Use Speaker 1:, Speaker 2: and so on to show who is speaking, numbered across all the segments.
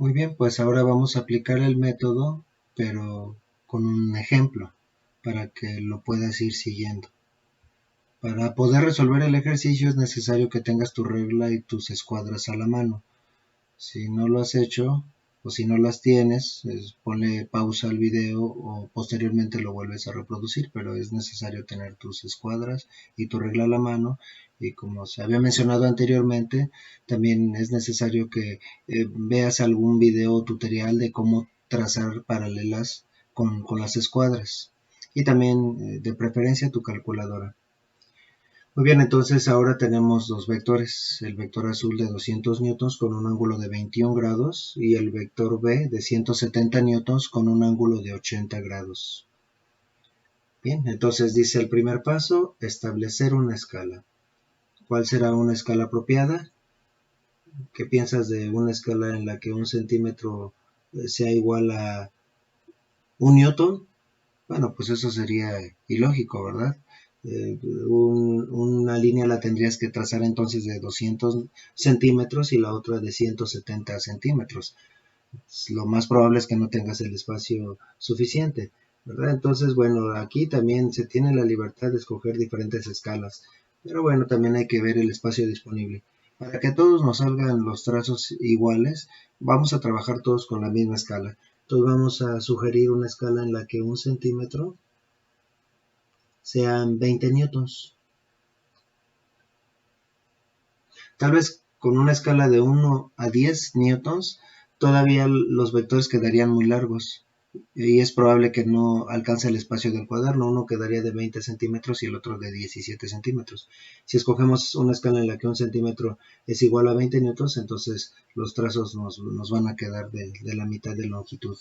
Speaker 1: Muy bien, pues ahora vamos a aplicar el método, pero con un ejemplo, para que lo puedas ir siguiendo. Para poder resolver el ejercicio es necesario que tengas tu regla y tus escuadras a la mano. Si no lo has hecho o si no las tienes, ponle pausa al video o posteriormente lo vuelves a reproducir, pero es necesario tener tus escuadras y tu regla a la mano. Y como se había mencionado anteriormente, también es necesario que veas algún video tutorial de cómo trazar paralelas con las escuadras y también de preferencia tu calculadora. Muy bien, entonces ahora tenemos dos vectores, el vector azul de 200 newtons con un ángulo de 21 grados y el vector B de 170 newtons con un ángulo de 80 grados. Bien, entonces dice el primer paso, establecer una escala. ¿Cuál será una escala apropiada? ¿Qué piensas de una escala en la que un centímetro sea igual a un newton? Bueno, pues eso sería ilógico, ¿verdad? Una línea la tendrías que trazar entonces de 200 centímetros y la otra de 170 centímetros. Lo más probable es que no tengas el espacio suficiente, ¿verdad? Entonces, bueno, aquí también se tiene la libertad de escoger diferentes escalas, pero bueno, también hay que ver el espacio disponible. Para que todos nos salgan los trazos iguales, vamos a trabajar todos con la misma escala. Entonces vamos a sugerir una escala en la que un centímetro sean 20 newtons. Tal vez con una escala de 1 a 10 newtons, todavía los vectores quedarían muy largos y es probable que no alcance el espacio del cuaderno. Uno quedaría de 20 centímetros y el otro de 17 centímetros. Si escogemos una escala en la que un centímetro es igual a 20 newtons, entonces los trazos nos van a quedar de la mitad de longitud.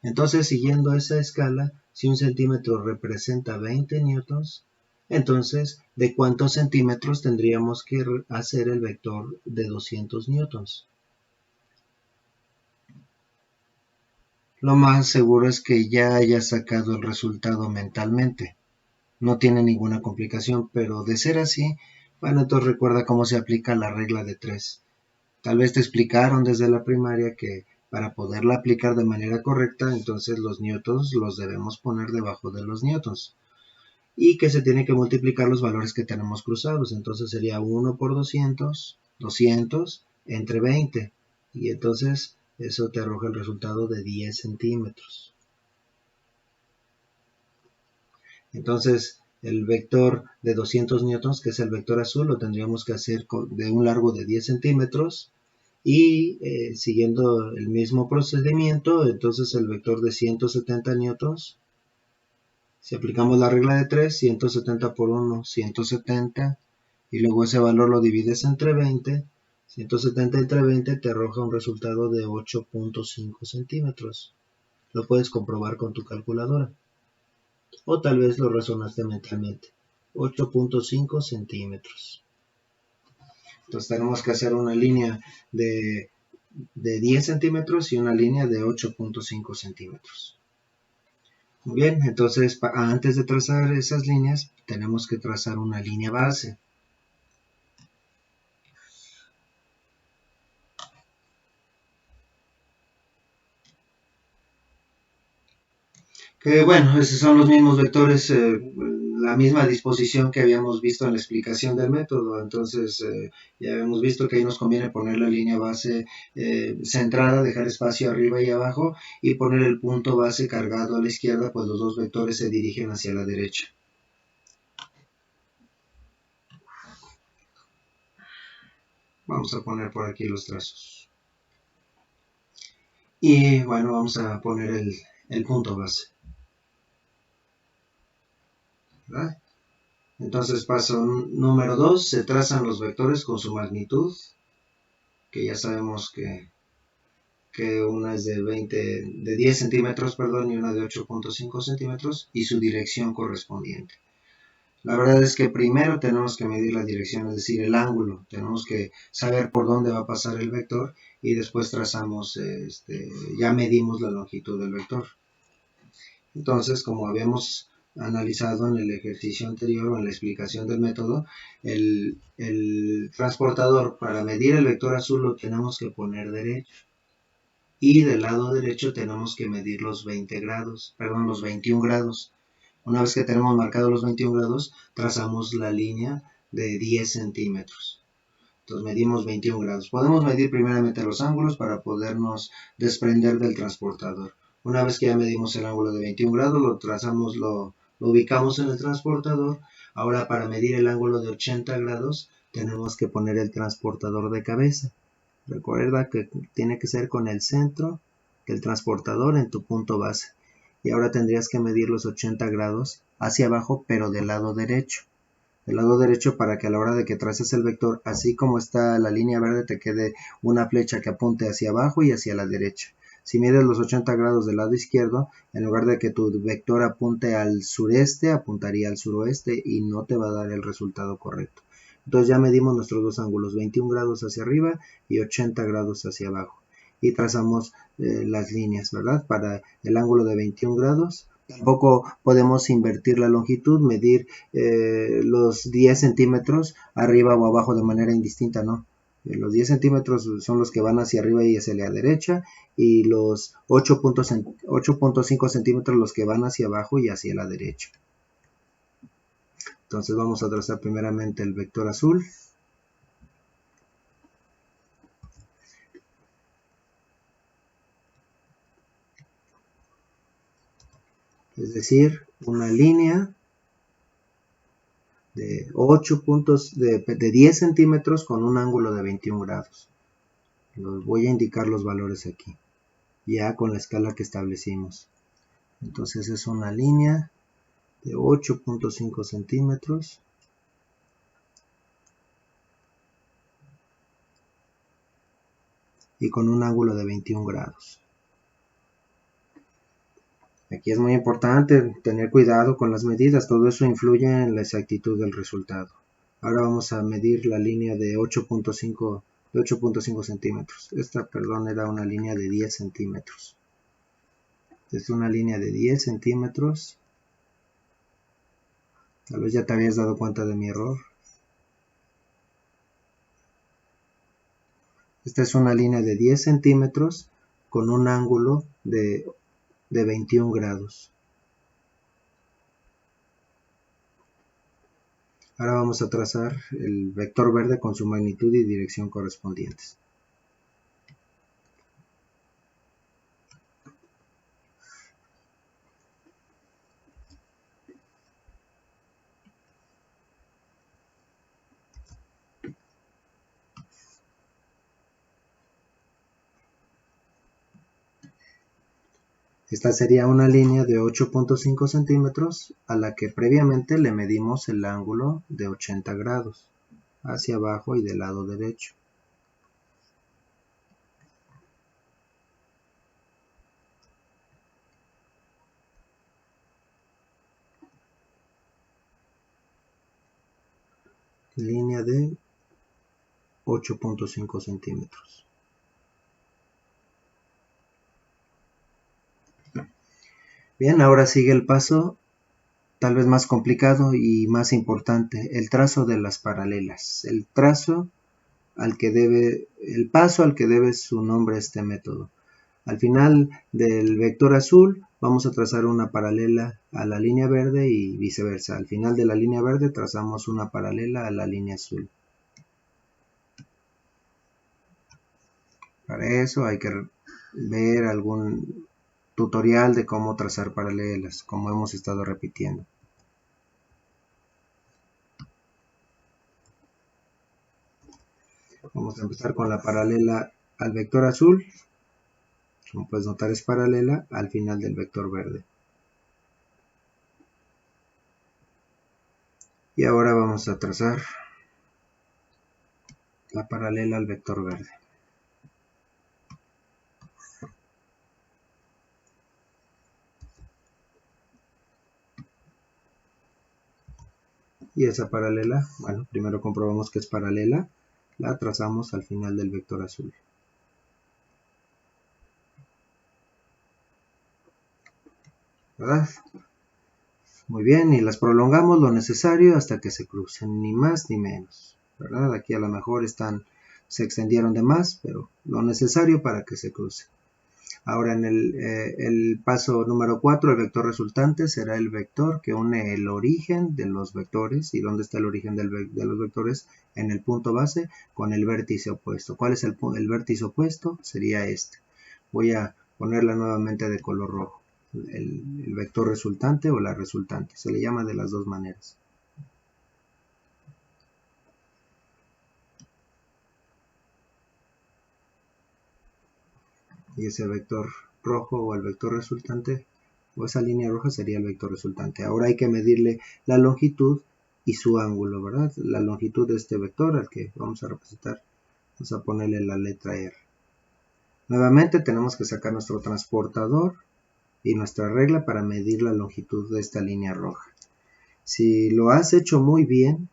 Speaker 1: Entonces, siguiendo esa escala, si un centímetro representa 20 newtons, entonces, ¿de cuántos centímetros tendríamos que hacer el vector de 200 newtons? Lo más seguro es que ya hayas sacado el resultado mentalmente. No tiene ninguna complicación, pero de ser así, bueno, entonces recuerda cómo se aplica la regla de 3. Tal vez te explicaron desde la primaria que para poderla aplicar de manera correcta, entonces los newtons los debemos poner debajo de los newtons. Y que se tiene que multiplicar los valores que tenemos cruzados. Entonces sería 1 por 200, 200 entre 20. Y entonces eso te arroja el resultado de 10 centímetros. Entonces el vector de 200 newtons, que es el vector azul, lo tendríamos que hacer de un largo de 10 centímetros. Y siguiendo el mismo procedimiento, entonces el vector de 170 newtons, si aplicamos la regla de 3, 170 por 1, 170, y luego ese valor lo divides entre 20, 170 entre 20 te arroja un resultado de 8.5 centímetros. Lo puedes comprobar con tu calculadora. O tal vez lo razonaste mentalmente. 8.5 centímetros. Entonces tenemos que hacer una línea de 10 centímetros y una línea de 8.5 centímetros. Muy bien, entonces antes de trazar esas líneas tenemos que trazar una línea base. Que bueno, esos son los mismos vectores, la misma disposición que habíamos visto en la explicación del método. Entonces ya hemos visto que ahí nos conviene poner la línea base centrada, dejar espacio arriba y abajo y poner el punto base cargado a la izquierda, pues los dos vectores se dirigen hacia la derecha. Vamos a poner por aquí los trazos. Y bueno, vamos a poner el punto base. ¿Verdad? Entonces paso número 2, se trazan los vectores con su magnitud, que ya sabemos que una es de 10 centímetros, perdón, y una de 8.5 centímetros, y su dirección correspondiente. La verdad es que primero tenemos que medir la dirección, es decir, el ángulo. Tenemos que saber por dónde va a pasar el vector y después trazamos, ya medimos la longitud del vector. Entonces, como habíamos analizado en el ejercicio anterior o en la explicación del método, el transportador para medir el vector azul lo tenemos que poner derecho. y del lado derecho tenemos que medir los 20 grados, perdón, los 21 grados. Una vez que tenemos marcados los 21 grados, trazamos la línea de 10 centímetros. Entonces medimos 21 grados. Podemos medir primeramente los ángulos para podernos desprender del transportador. Una vez que ya medimos el ángulo de 21 grados, lo trazamos, lo ubicamos en el transportador. Ahora para medir el ángulo de 80 grados, tenemos que poner el transportador de cabeza. Recuerda que tiene que ser con el centro del transportador en tu punto base. Y ahora tendrías que medir los 80 grados hacia abajo, pero del lado derecho. Del lado derecho para que a la hora de que traces el vector, así como está la línea verde, te quede una flecha que apunte hacia abajo y hacia la derecha. Si mides los 80 grados del lado izquierdo, en lugar de que tu vector apunte al sureste, apuntaría al suroeste y no te va a dar el resultado correcto. Entonces ya medimos nuestros dos ángulos, 21 grados hacia arriba y 80 grados hacia abajo. Y trazamos las líneas, ¿verdad? Para el ángulo de 21 grados. Tampoco podemos invertir la longitud, medir los 10 centímetros arriba o abajo de manera indistinta, ¿no? Los 10 centímetros son los que van hacia arriba y hacia la derecha, y los 8.5 centímetros los que van hacia abajo y hacia la derecha. Entonces vamos a trazar primeramente el vector azul. Es decir, una línea de 8 puntos de 10 centímetros con un ángulo de 21 grados. Los voy a indicar los valores aquí, ya con la escala que establecimos. Entonces es una línea de 8.5 centímetros y con un ángulo de 21 grados. Aquí es muy importante tener cuidado con las medidas, todo eso influye en la exactitud del resultado. Ahora vamos a medir la línea de 8.5 centímetros. Esta, perdón, era una línea de 10 centímetros. Es una línea de 10 centímetros. Tal vez ya te habías dado cuenta de mi error. Esta es una línea de 10 centímetros con un ángulo de 21 grados. Ahora vamos a trazar el vector verde con su magnitud y dirección correspondientes. Esta sería una línea de 8.5 centímetros a la que previamente le medimos el ángulo de 80 grados hacia abajo y del lado derecho. Línea de 8.5 centímetros. Bien, ahora sigue el paso tal vez más complicado y más importante, el trazo de las paralelas. El paso al que debe su nombre a este método. Al final del vector azul vamos a trazar una paralela a la línea verde y viceversa. Al final de la línea verde trazamos una paralela a la línea azul. Para eso hay que ver algún tutorial de cómo trazar paralelas, como hemos estado repitiendo. Vamos a empezar con la paralela al vector azul. Como puedes notar, es paralela al final del vector verde. Y ahora vamos a trazar la paralela al vector verde. Y esa paralela, bueno, primero comprobamos que es paralela, la trazamos al final del vector azul. ¿Verdad? Muy bien, y las prolongamos lo necesario hasta que se crucen, ni más ni menos. ¿Verdad? Aquí a lo mejor se extendieron de más, pero lo necesario para que se crucen. Ahora en el paso número 4, el vector resultante será el vector que une el origen de los vectores. ¿Y dónde está el origen de los vectores? En el punto base con el vértice opuesto. ¿Cuál es el vértice opuesto? Sería este. Voy a ponerla nuevamente de color rojo. El vector resultante o la resultante. Se le llama de las dos maneras. Y ese vector rojo o el vector resultante o esa línea roja sería el vector resultante. Ahora hay que medirle la longitud y su ángulo, ¿verdad? La longitud de este vector al que vamos a representar, vamos a ponerle la letra R. Nuevamente tenemos que sacar nuestro transportador y nuestra regla para medir la longitud de esta línea roja. Si lo has hecho muy bien,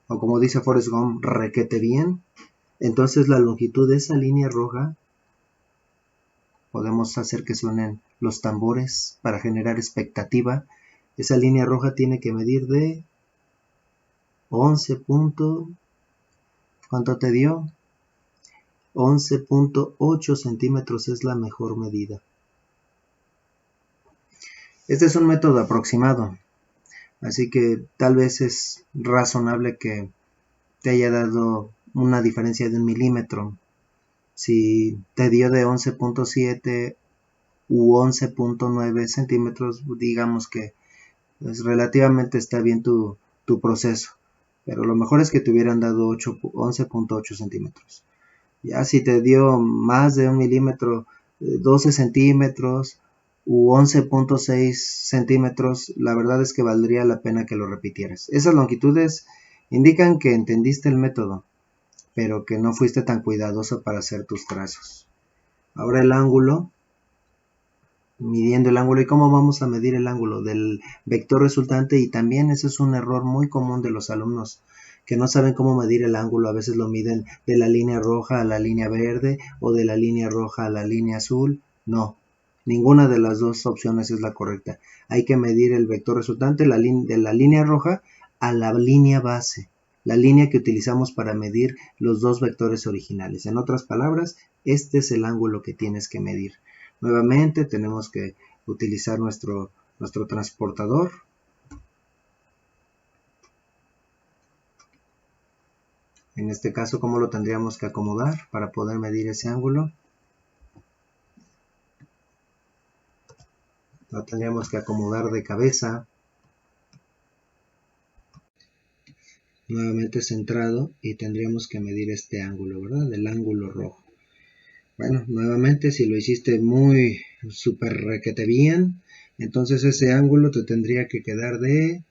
Speaker 1: o como dice Forrest Gump, requete bien, entonces la longitud de esa línea roja podemos hacer que suenen los tambores para generar expectativa. Esa línea roja tiene que medir de 11 punto, ¿cuánto te dio? 11.8 centímetros es la mejor medida. Este es un método aproximado, así que tal vez es razonable que te haya dado una diferencia de 1 milímetro. Si te dio de 11.7 u 11.9 centímetros, digamos que pues, relativamente está bien tu proceso, pero lo mejor es que te hubieran dado 11.8 centímetros. Ya si te dio más de 1 milímetro, 12 centímetros u 11.6 centímetros, la verdad es que valdría la pena que lo repitieras. Esas longitudes indican que entendiste el método, pero que no fuiste tan cuidadoso para hacer tus trazos. Ahora el ángulo, midiendo el ángulo. ¿Y cómo vamos a medir el ángulo? Del vector resultante, y también ese es un error muy común de los alumnos que no saben cómo medir el ángulo. A veces lo miden de la línea roja a la línea verde o de la línea roja a la línea azul. No, ninguna de las dos opciones es la correcta. Hay que medir el vector resultante de la línea roja a la línea base, la línea que utilizamos para medir los dos vectores originales. En otras palabras, este es el ángulo que tienes que medir. Nuevamente tenemos que utilizar nuestro transportador. En este caso, ¿cómo lo tendríamos que acomodar para poder medir ese ángulo? Lo tendríamos que acomodar de cabeza. Nuevamente centrado, y tendríamos que medir este ángulo, ¿verdad? El ángulo rojo. Bueno, nuevamente si lo hiciste muy súper requete bien, entonces ese ángulo te tendría que quedar de,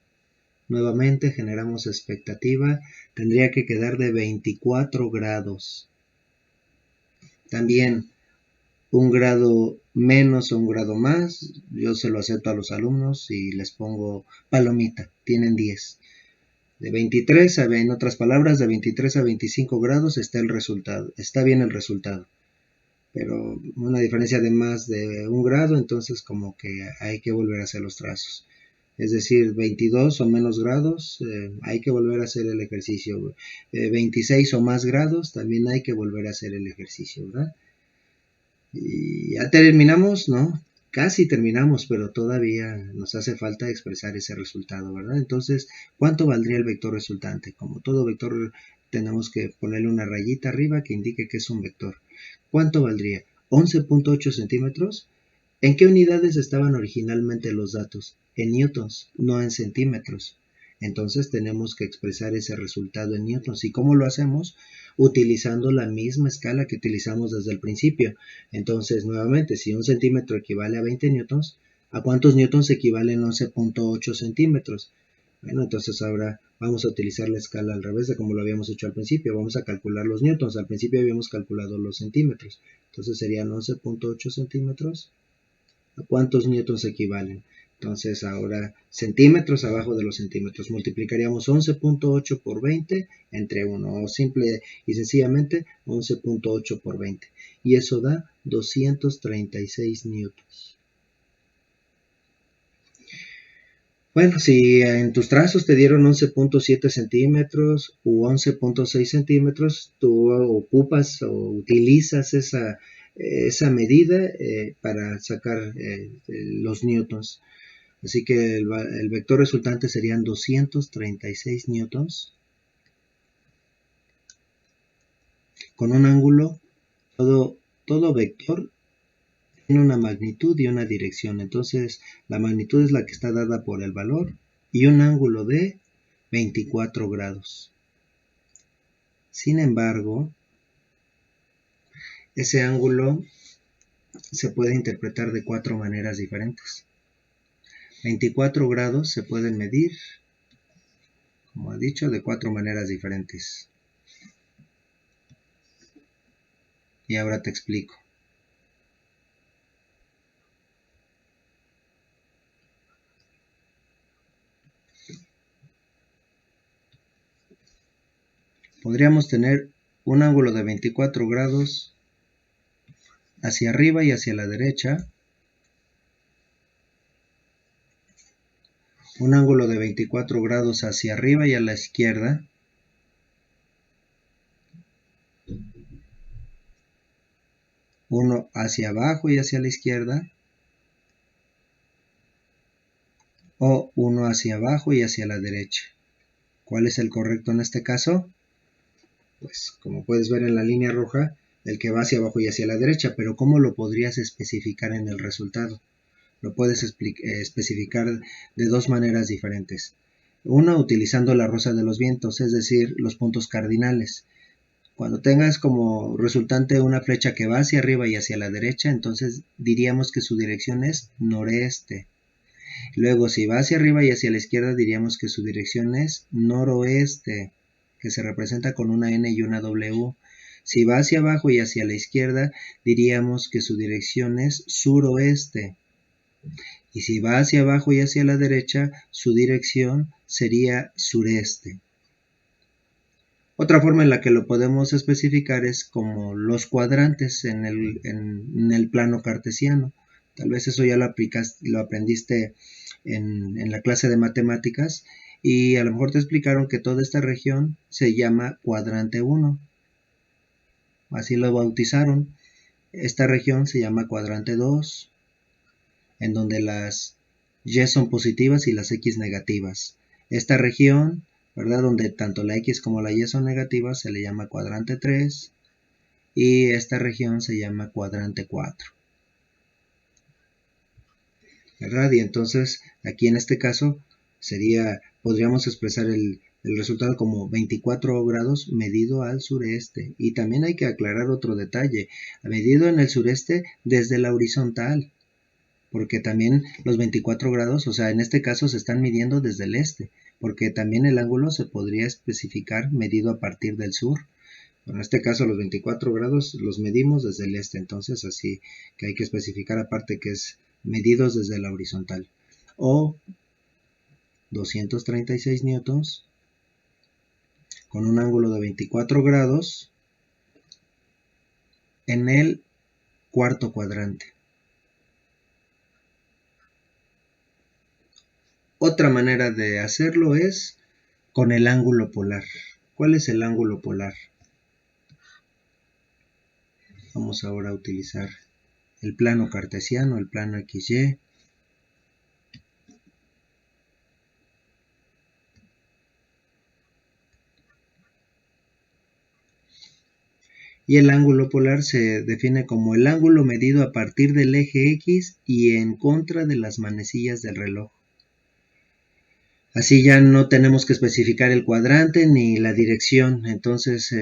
Speaker 1: nuevamente generamos expectativa, tendría que quedar de 24 grados. También un grado menos o un grado más, yo se lo acepto a los alumnos y les pongo palomita, tienen 10. De 23 a, en otras palabras, de 23 a 25 grados está el resultado, está bien el resultado. Pero una diferencia de más de 1 grado, entonces como que hay que volver a hacer los trazos. Es decir, 22 o menos grados, hay que volver a hacer el ejercicio. 26 o más grados, también hay que volver a hacer el ejercicio, ¿verdad? Y ya terminamos, ¿no? Casi terminamos, pero todavía nos hace falta expresar ese resultado, ¿verdad? Entonces, ¿cuánto valdría el vector resultante? Como todo vector, tenemos que ponerle una rayita arriba que indique que es un vector. ¿Cuánto valdría? 11.8 centímetros. ¿En qué unidades estaban originalmente los datos? En newtons, no en centímetros. Entonces tenemos que expresar ese resultado en newtons. ¿Y cómo lo hacemos? Utilizando la misma escala que utilizamos desde el principio. Entonces, nuevamente, si un centímetro equivale a 20 newtons, ¿a cuántos newtons equivalen 11.8 centímetros? Bueno, entonces ahora vamos a utilizar la escala al revés de como lo habíamos hecho al principio. Vamos a calcular los newtons. Al principio habíamos calculado los centímetros. Entonces serían 11.8 centímetros. ¿A cuántos newtons equivalen? Entonces ahora centímetros abajo de los centímetros. Multiplicaríamos 11.8 por 20 entre 1. O simple y sencillamente 11.8 por 20. Y eso da 236 newtons. Bueno, si en tus trazos te dieron 11.7 centímetros u 11.6 centímetros, tú ocupas o utilizas esa medida para sacar los newtons. Así que el vector resultante serían 236 newtons con un ángulo. Todo vector tiene una magnitud y una dirección. Entonces la magnitud es la que está dada por el valor y un ángulo de 24 grados. Sin embargo, ese ángulo se puede interpretar de 4 maneras diferentes. 24 grados se pueden medir, como he dicho, de 4 maneras diferentes. Y ahora te explico. Podríamos tener un ángulo de 24 grados hacia arriba y hacia la derecha, un ángulo de 24 grados hacia arriba y a la izquierda, uno hacia abajo y hacia la izquierda, o uno hacia abajo y hacia la derecha. ¿Cuál es el correcto en este caso? Pues como puedes ver en la línea roja, el que va hacia abajo y hacia la derecha, pero ¿cómo lo podrías especificar en el resultado? Lo puedes especificar de dos maneras diferentes. Una, utilizando la rosa de los vientos, es decir, los puntos cardinales. Cuando tengas como resultante una flecha que va hacia arriba y hacia la derecha, entonces diríamos que su dirección es noreste. Luego, si va hacia arriba y hacia la izquierda, diríamos que su dirección es noroeste, que se representa con una N y una W. Si va hacia abajo y hacia la izquierda, diríamos que su dirección es suroeste. Y si va hacia abajo y hacia la derecha, su dirección sería sureste. Otra forma en la que lo podemos especificar es como los cuadrantes en el plano cartesiano. Tal vez eso ya lo aprendiste en la clase de matemáticas y a lo mejor te explicaron que toda esta región se llama cuadrante 1. Así lo bautizaron. Esta región se llama cuadrante 2, en donde las Y son positivas y las X negativas. Esta región, ¿verdad?, donde tanto la X como la Y son negativas, se le llama cuadrante 3 y esta región se llama cuadrante 4. ¿Verdad? Y entonces aquí en este caso podríamos expresar el resultado como 24 grados medido al sureste. Y también hay que aclarar otro detalle, medido en el sureste desde la horizontal, porque también los 24 grados, o sea, en este caso se están midiendo desde el este, porque también el ángulo se podría especificar medido a partir del sur. En este caso los 24 grados los medimos desde el este, entonces así que hay que especificar aparte que es medidos desde la horizontal. O 236 newtons con un ángulo de 24 grados en el cuarto cuadrante. Otra manera de hacerlo es con el ángulo polar. ¿Cuál es el ángulo polar? Vamos ahora a utilizar el plano cartesiano, el plano XY. Y el ángulo polar se define como el ángulo medido a partir del eje X y en contra de las manecillas del reloj. Así ya no tenemos que especificar el cuadrante ni la dirección. Entonces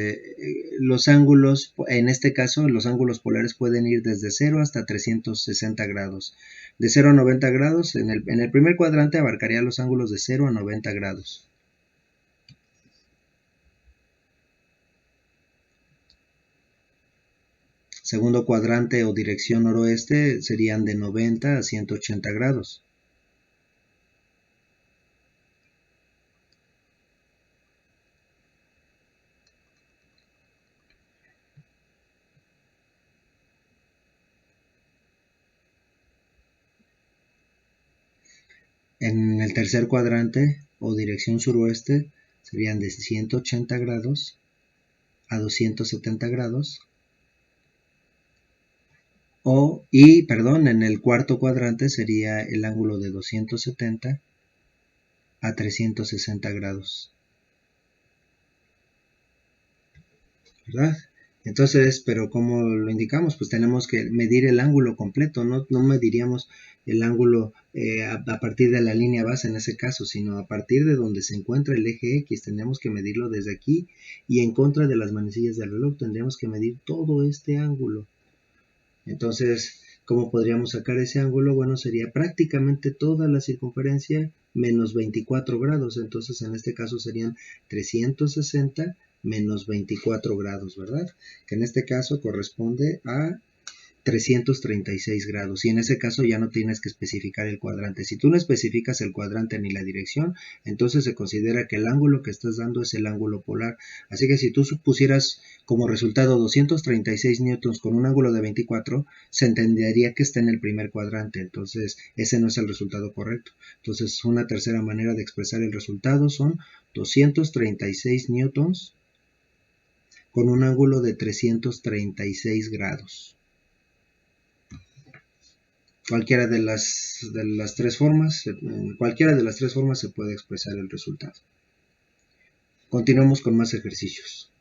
Speaker 1: los ángulos, en este caso los ángulos polares pueden ir desde 0 hasta 360 grados. De 0 a 90 grados, en el primer cuadrante abarcaría los ángulos de 0 a 90 grados. Segundo cuadrante o dirección noroeste serían de 90 a 180 grados. En el tercer cuadrante o dirección suroeste serían de 180 grados a 270 grados. en el cuarto cuadrante sería el ángulo de 270 a 360 grados, ¿verdad? Entonces, pero ¿cómo lo indicamos? Pues tenemos que medir el ángulo completo, no mediríamos el ángulo a partir de la línea base en ese caso, sino a partir de donde se encuentra el eje X, tendríamos que medirlo desde aquí y en contra de las manecillas del reloj tendríamos que medir todo este ángulo. Entonces, ¿cómo podríamos sacar ese ángulo? Bueno, sería prácticamente toda la circunferencia menos 24 grados. Entonces, en este caso serían 360 menos 24 grados, ¿verdad? Que en este caso corresponde a 336 grados, y en ese caso ya no tienes que especificar el cuadrante. Si tú no especificas el cuadrante ni la dirección, entonces se considera que el ángulo que estás dando es el ángulo polar. Así que si tú pusieras como resultado 236 newtons con un ángulo de 24, se entendería que está en el primer cuadrante. Entonces ese no es el resultado correcto. Entonces una tercera manera de expresar el resultado son 236 newtons con un ángulo de 336 grados. Cualquiera de las tres formas, en cualquiera de las tres formas se puede expresar el resultado. Continuamos con más ejercicios.